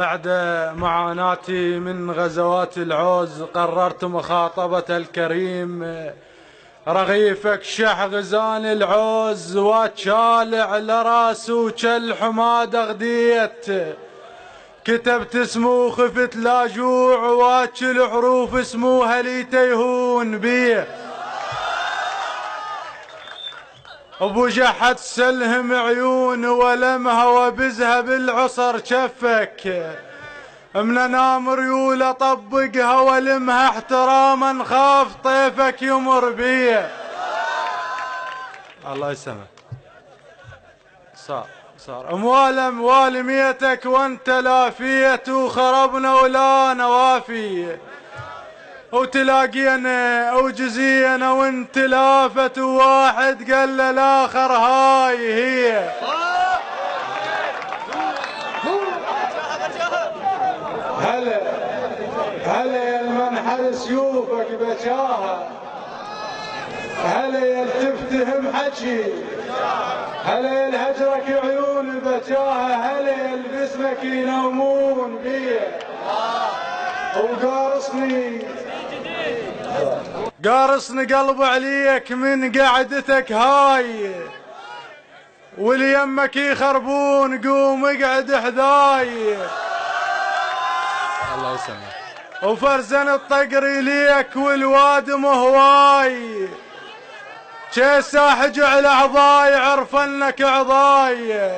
بعد معاناتي من غزوات العوز قررت مخاطبة الكريم رغيفك شح غزان العوز واتشالع لراسه كالحماد اغديت كتبت اسمه خفت لا جوع واكل حروف اسمه هلي تيهون بيه ابو جحد سلهم عيون ولمها وبزها بالعصر شفك من نام ريوله طبقها ولمها احتراما خاف طيفك يمر بيه. الله يسلمك. صار اموال ميتك وانت لافيت وخربنا ولا نوافي وتلاقينا وجزينا وانت لافت وواحد قال للاخر هاي هي. هلا يا المنحل سيوفك بجاها هلا يا تفتهم حكي هلا يا الهجرك عيون بجاها هلا يا باسمك ينومون بيه قارصني قلب عليك من قعدتك هاي واليمك يخربون قوم اقعد حذاي. الله يسلمك. وفرزن الطقري ليك والوادم هواي ساحج على عضاي عرف انك عضاي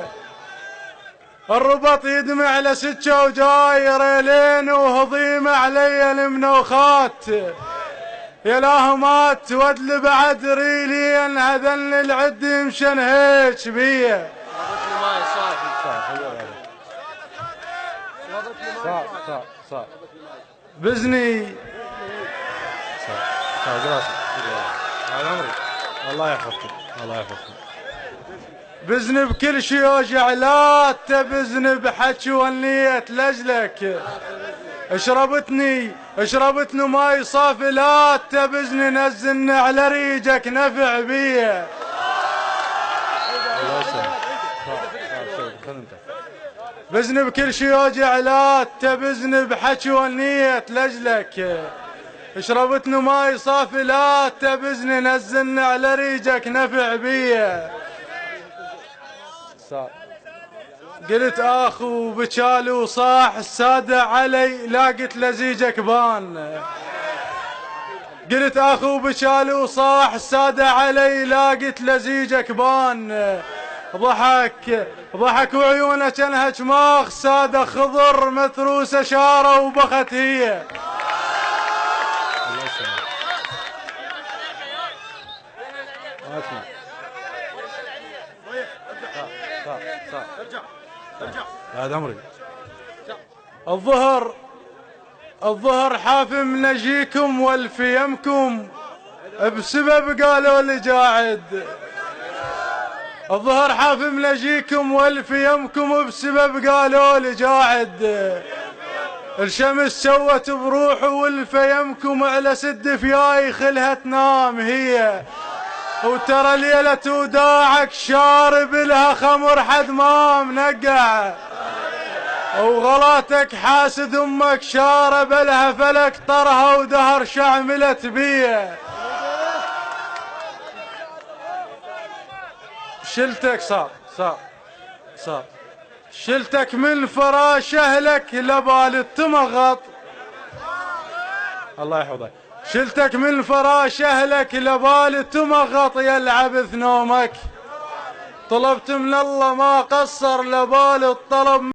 الربط يدمع لسكه وجاي ريلين وهضيم علي المنوخات يا لاهمات ودل بعد ريلين هذن العد يمشن هيك بيه. صار بزني الله يحفظك الله يحفظك. بزن بكل شي وجع لا تبزن بحكي والنية لجلك اشربتني ماي صافي لا تبزن نزلني على ريجك نفع بيه. بزن بكل شي وجع لا تبزن بحكي والنية لجلك اشربتني ماي صافي لا تبزني نزلني على ريجك نفع بيه. قلت اخو بشالي وصاح السادة علي لاقت لزيجك بان قلت اخو بشالي وصاح السادة علي لاقت لزيجك بان ضحك وعيونه كانها جماخ سادة خضر متروسة شارة وبخت هي. هذا عمري الظهر حافم نجيكم والفيمكم بسبب قالوا لي جاعد الظهر حافم نجيكم والفيمكم بسبب قالوا لي جاعد الشمس سوت بروحه والفيمكم على سد فياي خلها تنام هي وترى ليلة وداعك شارب لها خمر حد ما منقع وغلاتك حاسد امك شارب لها فلك طرها ودهر شعملت بيه. شلتك صار شلتك من فراش اهلك لبال التمغط الله يحفظك شلتك من فراش اهلك لبال تمغط يلعب نومك طلبت من الله ما قصر لبال الطلب